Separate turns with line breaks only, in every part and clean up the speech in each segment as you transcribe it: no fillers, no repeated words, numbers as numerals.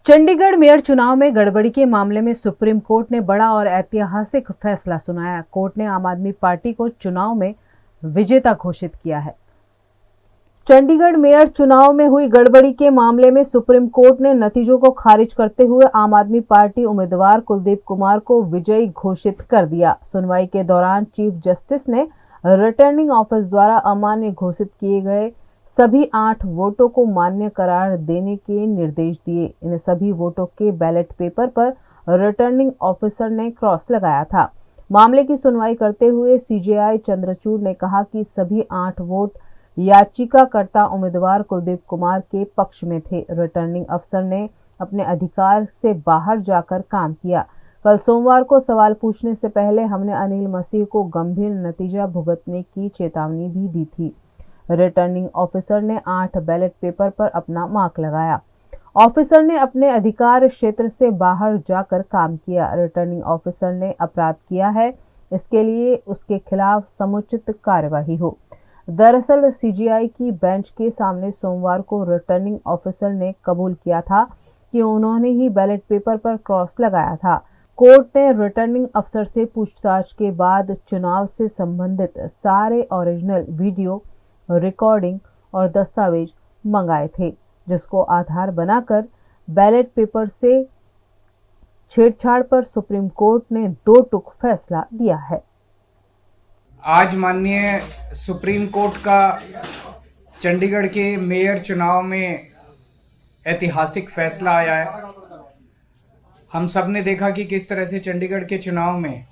Chandigarh mayor चुनाव में गड़बड़ी के मामले में सुप्रीम कोर्ट ने बड़ा और ऐतिहासिक फैसला सुनाया। कोर्ट ने आम आदमी पार्टी को चुनाव में विजेता घोषित किया है। चंडीगढ़ मेयर चुनाव में हुई गड़बड़ी के मामले में सुप्रीम कोर्ट ने नतीजों को खारिज करते हुए आम आदमी पार्टी उम्मीदवार कुलदीप कुमार को विजयी घोषित कर दिया। सुनवाई के दौरान चीफ जस्टिस ने रिटर्निंग ऑफिस द्वारा अमान्य घोषित किए गए सभी 8 वोटों को मान्य करार देने के निर्देश दिए। इन सभी वोटों के बैलेट पेपर पर रिटर्निंग ऑफिसर ने क्रॉस लगाया था। मामले की सुनवाई करते हुए सीजेआई चंद्रचूड़ ने कहा कि सभी 8 वोट याचिकाकर्ता उम्मीदवार कुलदीप कुमार के पक्ष में थे। रिटर्निंग अफसर ने अपने अधिकार से बाहर जाकर काम किया। कल सोमवार को सवाल पूछने से पहले हमने अनिल मसीह को गंभीर नतीजा भुगतने की चेतावनी भी दी थी। रिटर्निंग ऑफिसर ने 8 बैलेट पेपर पर अपना मार्क लगाया। ऑफिसर ने अपने अधिकार क्षेत्र से बाहर जाकर काम किया। रिटर्निंग ऑफिसर ने अपराध किया है, इसके लिए उसके खिलाफ समुचित कार्यवाही हो। दरअसल सीजीआई की बेंच के सामने सोमवार को रिटर्निंग ऑफिसर ने कबूल किया था कि उन्होंने ही बैलेट पेपर पर क्रॉस लगाया था। कोर्ट ने रिटर्निंग अफसर से पूछताछ के बाद चुनाव से संबंधित सारे ओरिजिनल वीडियो रिकॉर्डिंग और दस्तावेज मंगाए थे, जिसको आधार बनाकर बैलेट पेपर से छेड़छाड़ पर सुप्रीम कोर्ट ने 2 टूक फैसला दिया है।
आज माननीय सुप्रीम कोर्ट का चंडीगढ़ के मेयर चुनाव में ऐतिहासिक फैसला आया है। हम सब ने देखा कि किस तरह से चंडीगढ़ के चुनाव में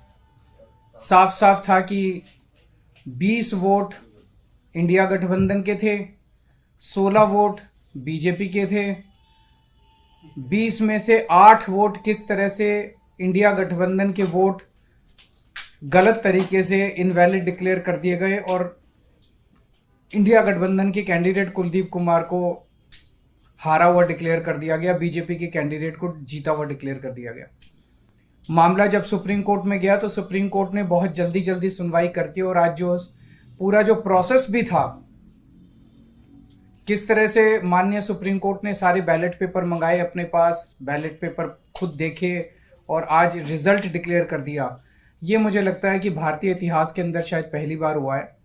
साफ साफ था कि 20 वोट इंडिया गठबंधन के थे, 16 वोट बीजेपी के थे। 20 में से 8 वोट किस तरह से इंडिया गठबंधन के वोट गलत तरीके से इनवैलिड डिक्लेयर कर दिए गए और इंडिया गठबंधन के कैंडिडेट कुलदीप कुमार को हारा हुआ डिक्लेयर कर दिया गया, बीजेपी के कैंडिडेट को जीता हुआ डिक्लेयर कर दिया गया। मामला जब सुप्रीम कोर्ट में गया तो सुप्रीम कोर्ट ने बहुत जल्दी सुनवाई करके और आज जो पूरा जो प्रोसेस भी था, किस तरह से माननीय सुप्रीम कोर्ट ने सारे बैलेट पेपर मंगाए अपने पास, बैलेट पेपर खुद देखे और आज रिजल्ट डिक्लेयर कर दिया। ये मुझे लगता है कि भारतीय इतिहास के अंदर शायद पहली बार हुआ है।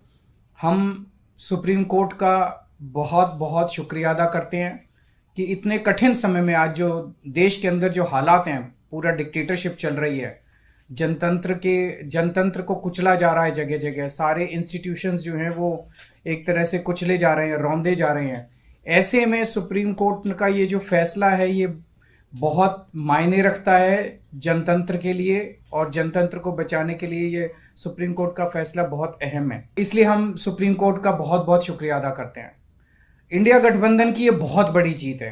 हम सुप्रीम कोर्ट का बहुत बहुत शुक्रिया अदा करते हैं कि इतने कठिन समय में आज जो देश के अंदर जो हालात हैं, पूरा डिक्टेटरशिप चल रही है, जनतंत्र को कुचला जा रहा है, जगह जगह सारे इंस्टीट्यूशंस जो हैं वो एक तरह से कुचले जा रहे हैं, रौंदे जा रहे हैं। ऐसे में सुप्रीम कोर्ट का ये जो फैसला है ये बहुत मायने रखता है जनतंत्र के लिए और जनतंत्र को बचाने के लिए ये सुप्रीम कोर्ट का फैसला बहुत अहम है। इसलिए हम सुप्रीम कोर्ट का बहुत बहुत शुक्रिया अदा करते हैं। इंडिया गठबंधन की ये बहुत बड़ी जीत है,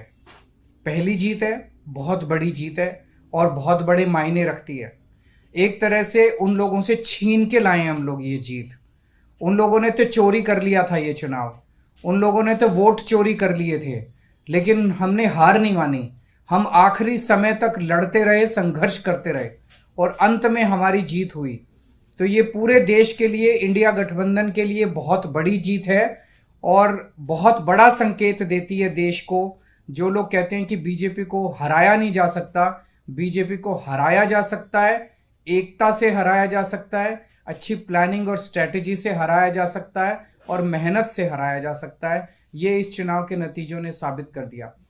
पहली जीत है, बहुत बड़ी जीत है और बहुत बड़े मायने रखती है। एक तरह से उन लोगों से छीन के लाए हम लोग ये जीत। उन लोगों ने तो चोरी कर लिया था ये चुनाव, उन लोगों ने तो वोट चोरी कर लिए थे, लेकिन हमने हार नहीं मानी। हम आखिरी समय तक लड़ते रहे, संघर्ष करते रहे और अंत में हमारी जीत हुई। तो ये पूरे देश के लिए, इंडिया गठबंधन के लिए बहुत बड़ी जीत है और बहुत बड़ा संकेत देती है देश को। जो लोग कहते हैं कि बीजेपी को हराया नहीं जा सकता, बीजेपी को हराया जा सकता है, एकता से हराया जा सकता है, अच्छी प्लानिंग और स्ट्रेटेजी से हराया जा सकता है और मेहनत से हराया जा सकता है। ये इस चुनाव के नतीजों ने साबित कर दिया।